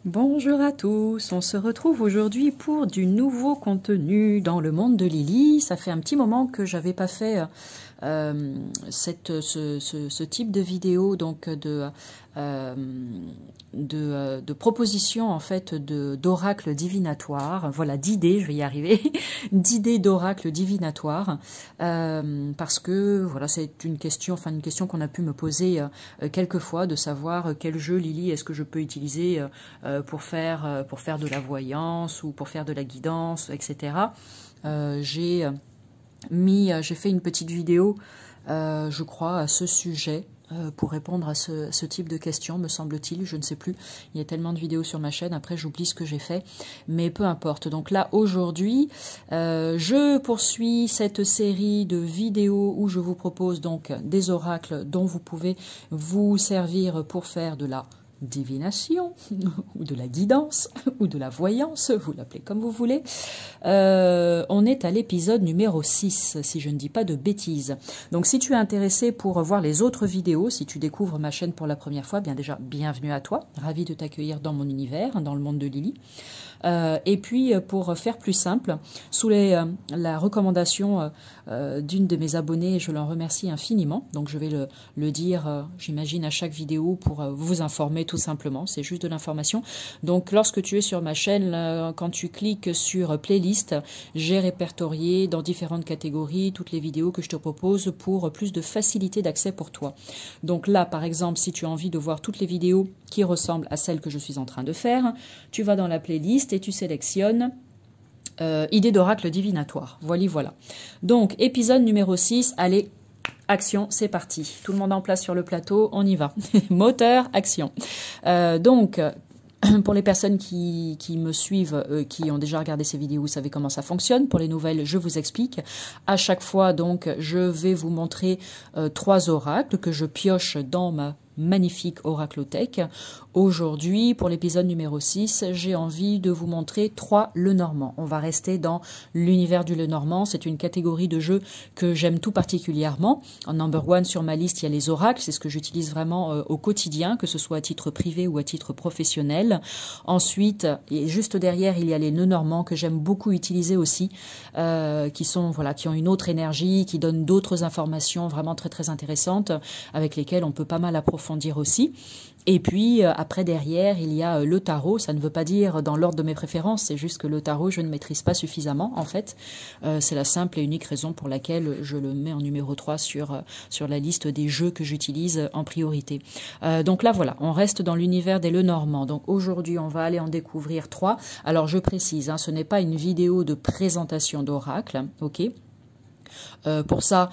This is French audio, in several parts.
Bonjour à tous, on se retrouve aujourd'hui pour du nouveau contenu dans le monde de Lily. Ça fait un petit moment que j'avais pas fait ce type de vidéo, donc de propositions en fait d'oracles divinatoires, voilà, d'idées, je vais y arriver, d'idées d'oracles divinatoires, parce que voilà, c'est une question qu'on a pu me poser quelquefois, de savoir quel jeu Lily est-ce que je peux utiliser pour faire de la voyance ou pour faire de la guidance, etc. J'ai fait une petite vidéo, je crois, à ce sujet, pour répondre à ce type de questions, me semble-t-il, je ne sais plus. Il y a tellement de vidéos sur ma chaîne, après j'oublie ce que j'ai fait, mais peu importe. Donc là, aujourd'hui, je poursuis cette série de vidéos où je vous propose donc des oracles dont vous pouvez vous servir pour faire de la divination, ou de la guidance, ou de la voyance, vous l'appelez comme vous voulez. On est à l'épisode numéro 6, si je ne dis pas de bêtises. Donc si tu es intéressé pour voir les autres vidéos, si tu découvres ma chaîne pour la première fois, bien déjà, bienvenue à toi, ravi de t'accueillir dans mon univers, dans le monde de Lily. Et puis, pour faire plus simple, sous la recommandation d'une de mes abonnées, je l'en remercie infiniment. Donc, je vais le dire, j'imagine, à chaque vidéo pour vous informer tout simplement. C'est juste de l'information. Donc, lorsque tu es sur ma chaîne, quand tu cliques sur playlist, j'ai répertorié dans différentes catégories toutes les vidéos que je te propose pour plus de facilité d'accès pour toi. Donc là, par exemple, si tu as envie de voir toutes les vidéos qui ressemblent à celles que je suis en train de faire, tu vas dans la playlist et tu sélectionnes idées d'oracle divinatoire. Voilà. Donc, épisode numéro 6, allez, action, c'est parti. Tout le monde en place sur le plateau, on y va. Moteur, action. Donc, pour les personnes qui me suivent, qui ont déjà regardé ces vidéos, vous savez comment ça fonctionne. Pour les nouvelles, je vous explique. À chaque fois, donc, je vais vous montrer 3 oracles que je pioche dans ma magnifique oraclothèque. Aujourd'hui, pour l'épisode numéro 6, j'ai envie de vous montrer 3 Lenormand. On va rester dans l'univers du Lenormand. C'est une catégorie de jeu que j'aime tout particulièrement. En number 1 sur ma liste, il y a les oracles. C'est ce que j'utilise vraiment au quotidien, que ce soit à titre privé ou à titre professionnel. Ensuite, et juste derrière, il y a les Lenormand que j'aime beaucoup utiliser aussi, qui ont une autre énergie, qui donnent d'autres informations vraiment très très intéressantes, avec lesquelles on peut pas mal approfondir aussi. Et puis après derrière il y a le tarot. Ça ne veut pas dire dans l'ordre de mes préférences, c'est juste que le tarot je ne maîtrise pas suffisamment en fait. C'est la simple et unique raison pour laquelle je le mets en numéro 3 sur la liste des jeux que j'utilise en priorité. Donc là voilà, on reste dans l'univers des Lenormand. Donc aujourd'hui on va aller en découvrir 3. Alors je précise, hein, ce n'est pas une vidéo de présentation d'oracle, ok ? Pour ça,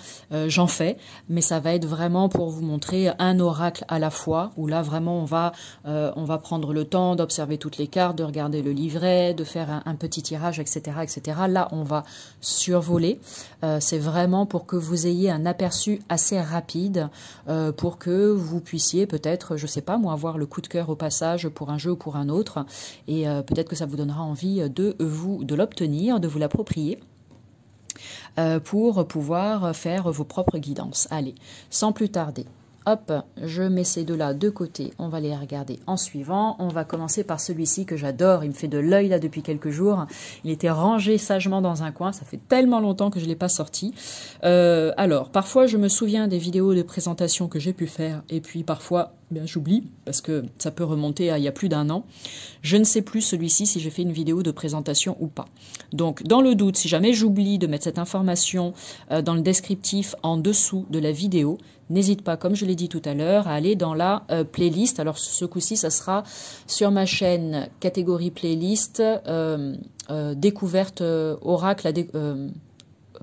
j'en fais, mais ça va être vraiment pour vous montrer un oracle à la fois, où là vraiment on va prendre le temps d'observer toutes les cartes, de regarder le livret, de faire un petit tirage, etc., etc. Là, on va survoler. C'est vraiment pour que vous ayez un aperçu assez rapide, pour que vous puissiez peut-être, je sais pas moi, avoir le coup de cœur au passage pour un jeu ou pour un autre, et peut-être que ça vous donnera envie de l'obtenir, de vous l'approprier, pour pouvoir faire vos propres guidances. Allez, sans plus tarder, hop, je mets ces deux-là de côté, on va les regarder en suivant. On va commencer par celui-ci que j'adore, il me fait de l'œil là depuis quelques jours. Il était rangé sagement dans un coin, ça fait tellement longtemps que je ne l'ai pas sorti. Alors, parfois je me souviens des vidéos de présentation que j'ai pu faire, et puis parfois bien j'oublie, parce que ça peut remonter à il y a plus d'1 an. Je ne sais plus celui-ci si j'ai fait une vidéo de présentation ou pas. Donc dans le doute, si jamais j'oublie de mettre cette information dans le descriptif en dessous de la vidéo, n'hésite pas, comme je l'ai dit tout à l'heure, à aller dans la playlist. Alors ce coup-ci, ça sera sur ma chaîne catégorie playlist, découverte oracle,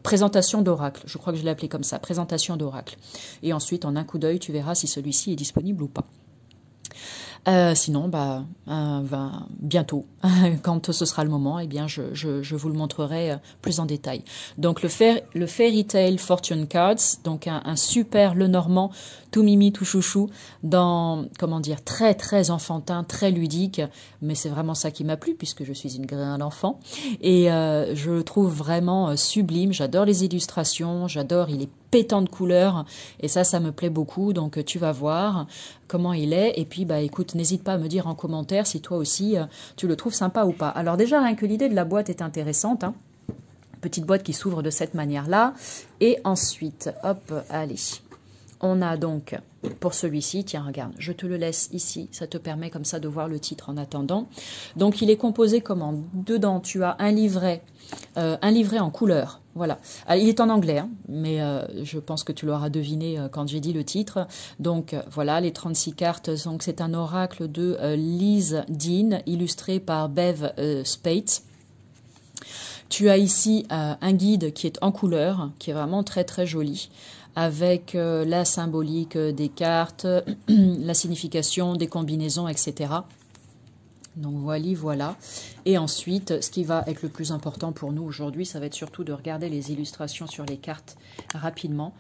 présentation d'oracle. Je crois que je l'ai appelé comme ça, présentation d'oracle. Et ensuite, en un coup d'œil, tu verras si celui-ci est disponible ou pas. Sinon, bientôt, quand ce sera le moment, eh bien, je vous le montrerai plus en détail. Donc, le Fairy Tale Fortune Cards, donc un super Lenormand, tout mimi, tout chouchou, dans, comment dire, très, très enfantin, très ludique, mais c'est vraiment ça qui m'a plu, puisque je suis une graine d'enfant, et je le trouve vraiment sublime. J'adore les illustrations, il est pétant de couleurs. Et ça me plaît beaucoup. Donc, tu vas voir comment il est. Et puis, bah, écoute, n'hésite pas à me dire en commentaire si toi aussi, tu le trouves sympa ou pas. Alors déjà, rien que l'idée de la boîte est intéressante, hein. Petite boîte qui s'ouvre de cette manière-là. Et ensuite, hop, allez. On a donc, pour celui-ci, tiens, regarde, je te le laisse ici. Ça te permet comme ça de voir le titre en attendant. Donc, il est composé comment? Dedans, tu as un livret en couleur. Voilà. Il est en anglais, hein, mais je pense que tu l'auras deviné quand j'ai dit le titre. Donc, voilà, les 36 cartes. Donc, c'est un oracle de Liz Dean, illustré par Bev Spates. Tu as ici un guide qui est en couleur, qui est vraiment très très joli, avec la symbolique des cartes, la signification des combinaisons, etc. Donc voilà. Et ensuite, ce qui va être le plus important pour nous aujourd'hui, ça va être surtout de regarder les illustrations sur les cartes rapidement,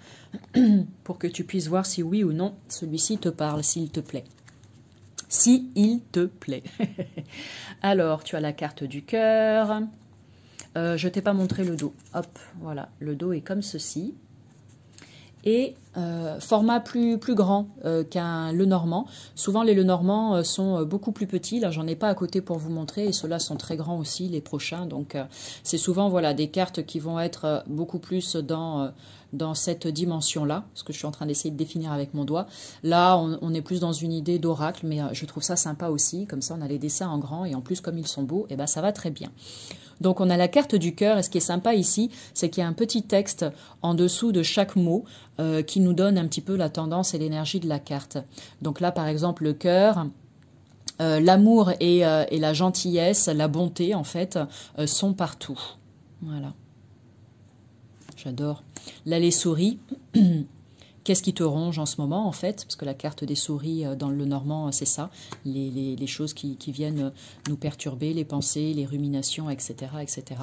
pour que tu puisses voir si oui ou non celui-ci te parle, s'il te plaît. Si il te plaît. Alors, tu as la carte du cœur. Je t'ai pas montré le dos. Hop, voilà. Le dos est comme ceci. Et format plus grand qu'un Lenormand. Souvent, les Lenormands sont beaucoup plus petits. Là, j'en ai pas à côté pour vous montrer. Et ceux-là sont très grands aussi, les prochains. Donc, c'est souvent voilà, des cartes qui vont être beaucoup plus dans cette dimension-là. Ce que je suis en train d'essayer de définir avec mon doigt. Là, on est plus dans une idée d'oracle. Mais je trouve ça sympa aussi. Comme ça, on a les dessins en grand. Et en plus, comme ils sont beaux, et ben, ça va très bien. Donc, on a la carte du cœur. Et ce qui est sympa ici, c'est qu'il y a un petit texte en dessous de chaque mot qui nous donne un petit peu la tendance et l'énergie de la carte. Donc là, par exemple, le cœur, l'amour et la gentillesse, la bonté, en fait, sont partout. Voilà. J'adore. Là, les souris. Qu'est-ce qui te ronge en ce moment, en fait? Parce que la carte des souris dans le Normand, c'est ça. Les choses qui viennent nous perturber, les pensées, les ruminations, etc. etc.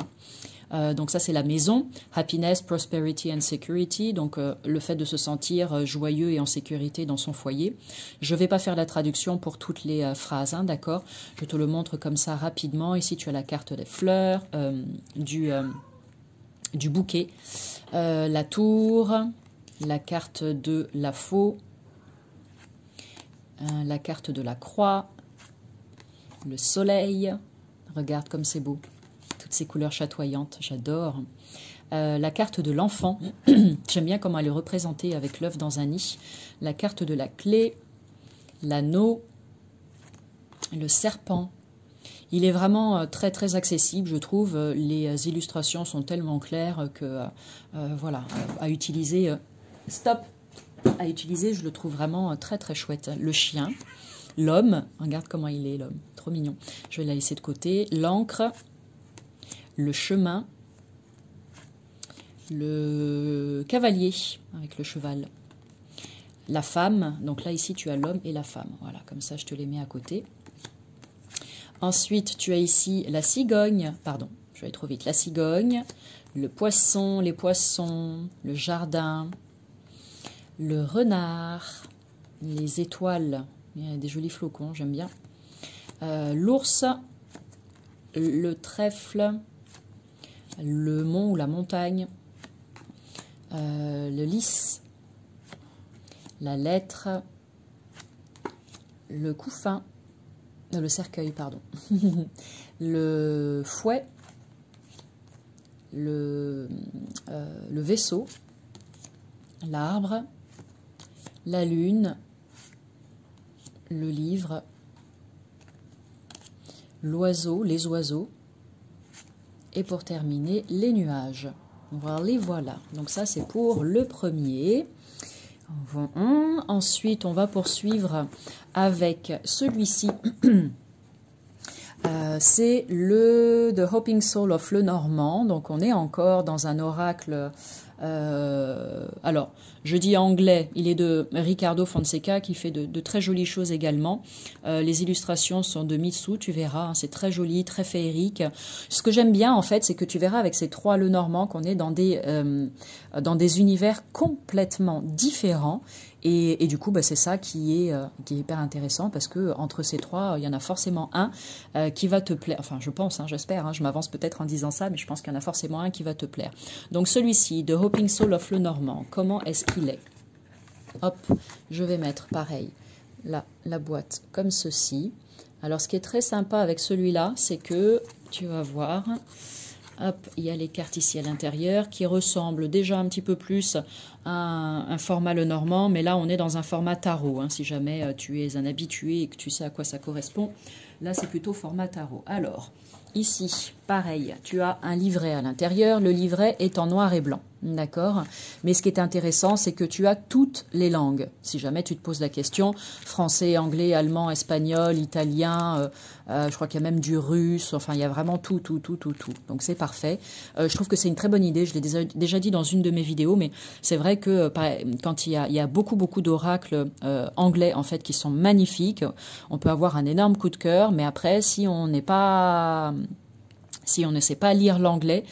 Donc ça, c'est la maison. Happiness, prosperity and security. Donc le fait de se sentir joyeux et en sécurité dans son foyer. Je ne vais pas faire la traduction pour toutes les phrases, hein, d'accord? Je te le montre comme ça rapidement. Ici, tu as la carte des fleurs, du bouquet, la tour, la carte de la faux, la carte de la croix, le soleil. Regarde comme c'est beau. Toutes ces couleurs chatoyantes, j'adore. La carte de l'enfant, j'aime bien comment elle est représentée avec l'œuf dans un nid. La carte de la clé, l'anneau, le serpent. Il est vraiment très très accessible, je trouve. Les illustrations sont tellement claires que voilà, à utiliser. Stop. À utiliser, je le trouve vraiment très très chouette. Le chien, l'homme, regarde comment il est l'homme, trop mignon. Je vais la laisser de côté. L'encre, le chemin, le cavalier avec le cheval, la femme. Donc là ici tu as l'homme et la femme. Voilà, comme ça je te les mets à côté. Ensuite tu as ici la cigogne, pardon, je vais aller trop vite. La cigogne, le poisson, les poissons, le jardin, le renard, les étoiles, il y a des jolis flocons, j'aime bien. L'ours, le trèfle, le mont ou la montagne, le lys, la lettre, le couffin, le cercueil, pardon, le fouet, le vaisseau, l'arbre, la lune, le livre, l'oiseau, les oiseaux, et pour terminer, les nuages. Voilà. Donc ça, c'est pour le premier. Ensuite, on va poursuivre avec celui-ci. C'est le The Hoping Soul of Lenormand. Donc, on est encore dans un oracle. Alors, je dis anglais, il est de Ricardo Fonseca qui fait de très jolies choses également. Les illustrations sont de Mitsou, tu verras, hein, c'est très joli, très féerique. Ce que j'aime bien en fait, c'est que tu verras avec ces trois Lenormand qu'on est dans des univers complètement différents Et du coup, bah, c'est ça qui est hyper intéressant parce que entre ces trois, il y en a forcément un qui va te plaire. Enfin, je pense, hein, j'espère, hein, je m'avance peut-être en disant ça, mais je pense qu'il y en a forcément un qui va te plaire. Donc celui-ci, The Hoping Soul of Lenormand, comment est-ce qu'il est? Hop, je vais mettre pareil la boîte comme ceci. Alors, ce qui est très sympa avec celui-là, c'est que tu vas voir, hop, il y a les cartes ici à l'intérieur qui ressemblent déjà un petit peu plus à un format Lenormand, mais là, on est dans un format tarot. Hein, si jamais tu es un habitué et que tu sais à quoi ça correspond, là, c'est plutôt format tarot. Alors, ici, pareil, tu as un livret à l'intérieur. Le livret est en noir et blanc. D'accord. Mais ce qui est intéressant, c'est que tu as toutes les langues. Si jamais tu te poses la question, français, anglais, allemand, espagnol, italien, je crois qu'il y a même du russe, enfin il y a vraiment tout. Donc c'est parfait. Je trouve que c'est une très bonne idée, je l'ai déjà dit dans une de mes vidéos, mais c'est vrai que quand il y a beaucoup d'oracles anglais en fait qui sont magnifiques, on peut avoir un énorme coup de cœur, mais après si on ne sait pas lire l'anglais,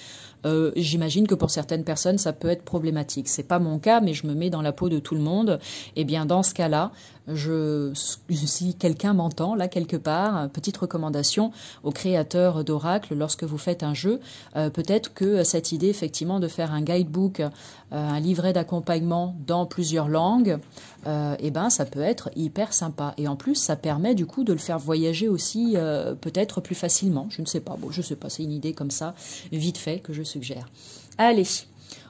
j'imagine que pour certaines personnes, ça peut être problématique. C'est pas mon cas, mais je me mets dans la peau de tout le monde. Et bien, dans ce cas-là, si quelqu'un m'entend là quelque part, petite recommandation aux créateurs d'oracles, lorsque vous faites un jeu, peut-être que cette idée effectivement de faire un guidebook, un livret d'accompagnement dans plusieurs langues, eh ben ça peut être hyper sympa. Et en plus, ça permet du coup de le faire voyager aussi peut-être plus facilement. Je ne sais pas. Bon, je sais pas. C'est une idée comme ça, vite fait, que je suggère. Allez,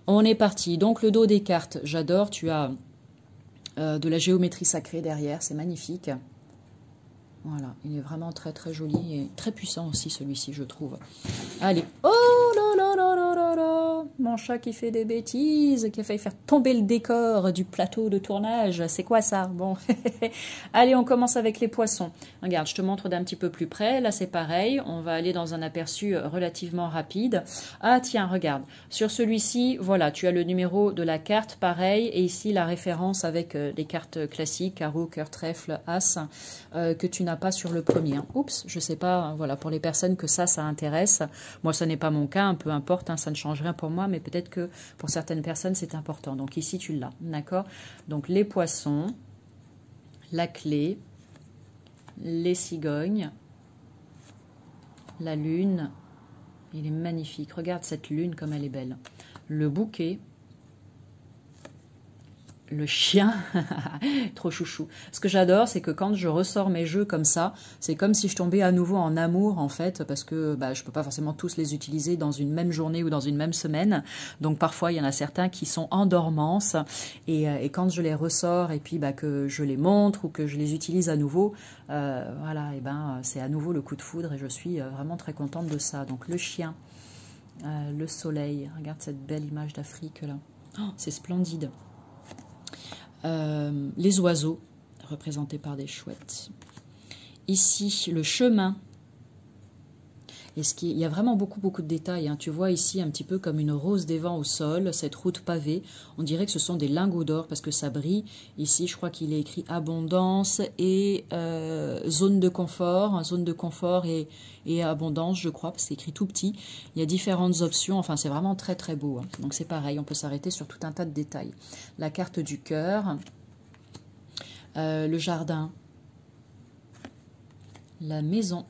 on est parti. Donc le dos des cartes, j'adore. Tu as de la géométrie sacrée derrière, c'est magnifique. Voilà, il est vraiment très joli et très puissant aussi celui-ci, je trouve. Allez, oh là là là là là là, mon chat qui fait des bêtises, qui a failli faire tomber le décor du plateau de tournage. C'est quoi ça? Bon, allez, on commence avec les poissons. Regarde, je te montre d'un petit peu plus près. Là, c'est pareil. On va aller dans un aperçu relativement rapide. Ah, tiens, regarde. Sur celui-ci, voilà, tu as le numéro de la carte, pareil. Et ici, la référence avec les cartes classiques, carreau, cœur, trèfle, as, que tu n'as pas sur le premier. Oups, je sais pas, voilà, pour les personnes que ça intéresse. Moi, ça n'est pas mon cas, peu importe, hein, ça ne change rien pour moi, mais peut-être que pour certaines personnes, c'est important. Donc ici, tu l'as, d'accord? Donc les poissons, la clé, les cigognes, la lune, il est magnifique. Regarde cette lune comme elle est belle. Le bouquet, le chien, trop chouchou. Ce que j'adore, c'est que quand je ressors mes jeux comme ça, c'est comme si je tombais à nouveau en amour, en fait, parce que je peux pas forcément tous les utiliser dans une même journée ou dans une même semaine. Donc parfois, il y en a certains qui sont en dormance, et quand je les ressors et puis que je les montre ou que je les utilise à nouveau, voilà, et c'est à nouveau le coup de foudre et je suis vraiment très contente de ça. Donc le chien, le soleil, regarde cette belle image d'Afrique là, oh, c'est splendide. Les oiseaux, représentés par des chouettes. Ici, le chemin. Il y a vraiment beaucoup de détails. Hein. Tu vois ici un petit peu comme une rose des vents au sol, cette route pavée. On dirait que ce sont des lingots d'or parce que ça brille. Ici, je crois qu'il est écrit abondance et zone de confort. Zone de confort et abondance, je crois, parce que c'est écrit tout petit. Il y a différentes options. Enfin, c'est vraiment très beau. Hein. Donc, c'est pareil. On peut s'arrêter sur tout un tas de détails. La carte du cœur. Le jardin. La maison.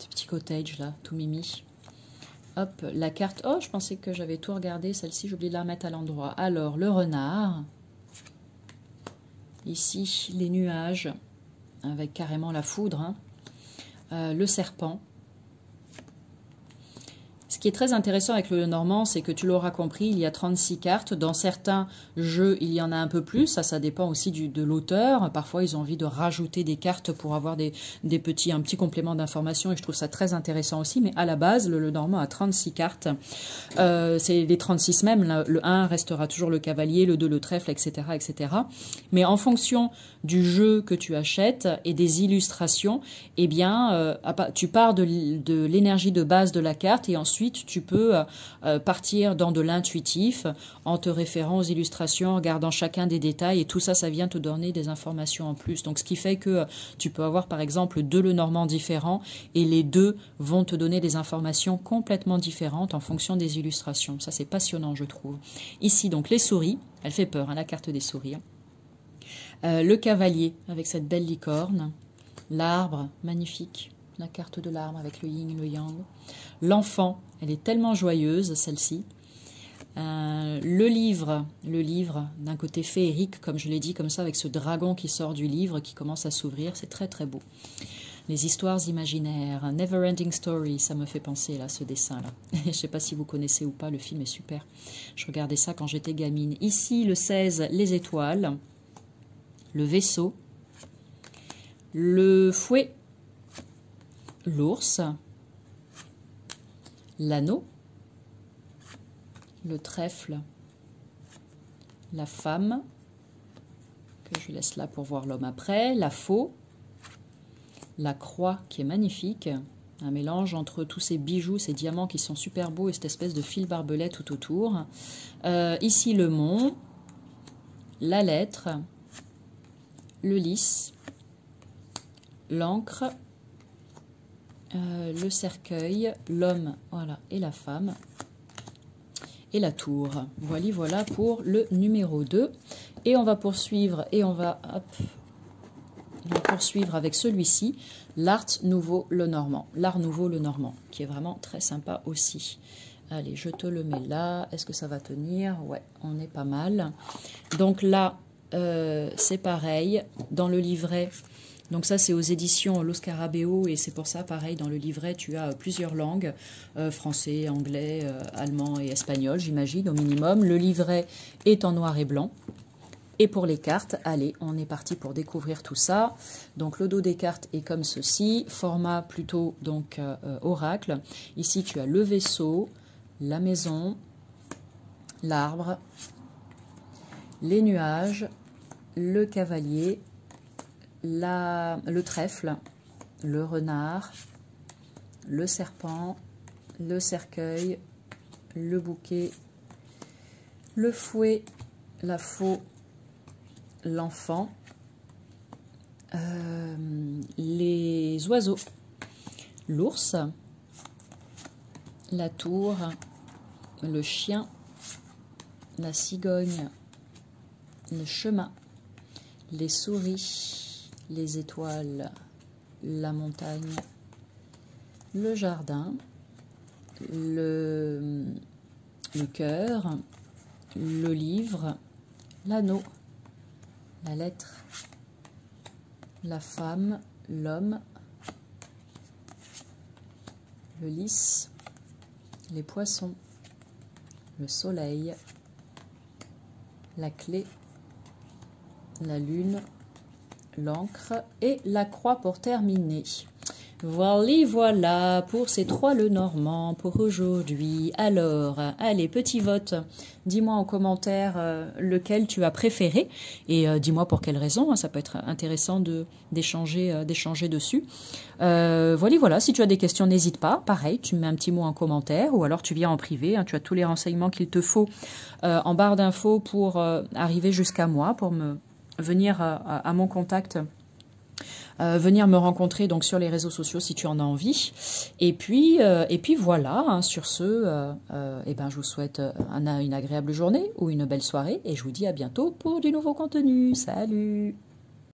Petit cottage là, tout mimi. Hop, la carte. Oh, je pensais que j'avais tout regardé. Celle-ci, j'ai oublié de la remettre à l'endroit. Alors, le renard. Ici, les nuages, avec carrément la foudre. Hein. Le serpent. Ce qui est très intéressant avec le Lenormand, c'est que tu l'auras compris, il y a 36 cartes. Dans certains jeux, il y en a un peu plus. Ça dépend aussi de l'auteur. Parfois, ils ont envie de rajouter des cartes pour avoir un petit complément d'information. Et je trouve ça très intéressant aussi. Mais à la base, le Lenormand a 36 cartes. C'est les 36 même. Le 1 restera toujours le cavalier, le 2 le trèfle, etc., etc. Mais en fonction du jeu que tu achètes et des illustrations, eh bien, tu pars de l'énergie de base de la carte et ensuite, tu peux partir dans de l'intuitif en te référant aux illustrations, en regardant chacun des détails et tout ça, ça vient te donner des informations en plus. Donc, ce qui fait que tu peux avoir par exemple 2 Lenormand différents et les deux vont te donner des informations complètement différentes en fonction des illustrations. Ça, c'est passionnant, je trouve. Ici, donc, les souris. Elle fait peur, hein, la carte des souris. Hein. Le cavalier avec cette belle licorne. L'arbre, magnifique. La carte de l'arbre avec le yin et le yang. L'enfant, elle est tellement joyeuse, celle-ci. Le livre d'un côté féerique, comme je l'ai dit, comme ça, avec ce dragon qui sort du livre, qui commence à s'ouvrir, c'est très très beau. Les histoires imaginaires, Never Ending Story, ça me fait penser là, ce dessin-là. Je ne sais pas si vous connaissez ou pas, le film est super. Je regardais ça quand j'étais gamine. Ici, le 16, les étoiles, le vaisseau, le fouet, l'ours, l'anneau, le trèfle, la femme, que je laisse là pour voir l'homme après, la faux, la croix qui est magnifique, un mélange entre tous ces bijoux, ces diamants qui sont super beaux et cette espèce de fil barbelé tout autour. Ici le mont, la lettre, le lys, l'encre, le cercueil, l'homme, voilà, et la femme. Et la tour. Voilà pour le numéro 2. Et on va poursuivre, poursuivre avec celui-ci, l'Art Nouveau Le Normand. L'Art Nouveau Le Normand, qui est vraiment très sympa aussi. Allez, je te le mets là. Est-ce que ça va tenir? Ouais, on est pas mal. Donc là, c'est pareil. Dans le livret, donc ça c'est aux éditions Lo Scarabeo et c'est pour ça pareil dans le livret tu as plusieurs langues, français, anglais, allemand et espagnol j'imagine au minimum. Le livret est en noir et blanc. Et pour les cartes, allez, on est parti pour découvrir tout ça. Donc le dos des cartes est comme ceci, format plutôt donc oracle. Ici tu as le vaisseau, la maison, l'arbre, les nuages, le cavalier, le trèfle, le renard, le serpent, le cercueil, le bouquet, le fouet, la faux, l'enfant, les oiseaux, l'ours, la tour, le chien, la cigogne, le chemin, les souris, les étoiles, la montagne, le jardin, le cœur, le livre, l'anneau, la lettre, la femme, l'homme, le lys, les poissons, le soleil, la clé, la lune, l'encre et la croix pour terminer. Voilà pour ces 3 le normand pour aujourd'hui. Alors, allez, petit vote. Dis-moi en commentaire lequel tu as préféré et dis-moi pour quelle raison. Hein, ça peut être intéressant d'échanger dessus. Voilà. Si tu as des questions, n'hésite pas. Pareil, tu me mets un petit mot en commentaire ou alors tu viens en privé. Hein, tu as tous les renseignements qu'il te faut en barre d'infos pour arriver jusqu'à moi, pour me venir à mon contact. Venir me rencontrer donc sur les réseaux sociaux si tu en as envie. Et puis voilà, hein, sur ce, je vous souhaite une agréable journée ou une belle soirée et je vous dis à bientôt pour du nouveau contenu. Salut!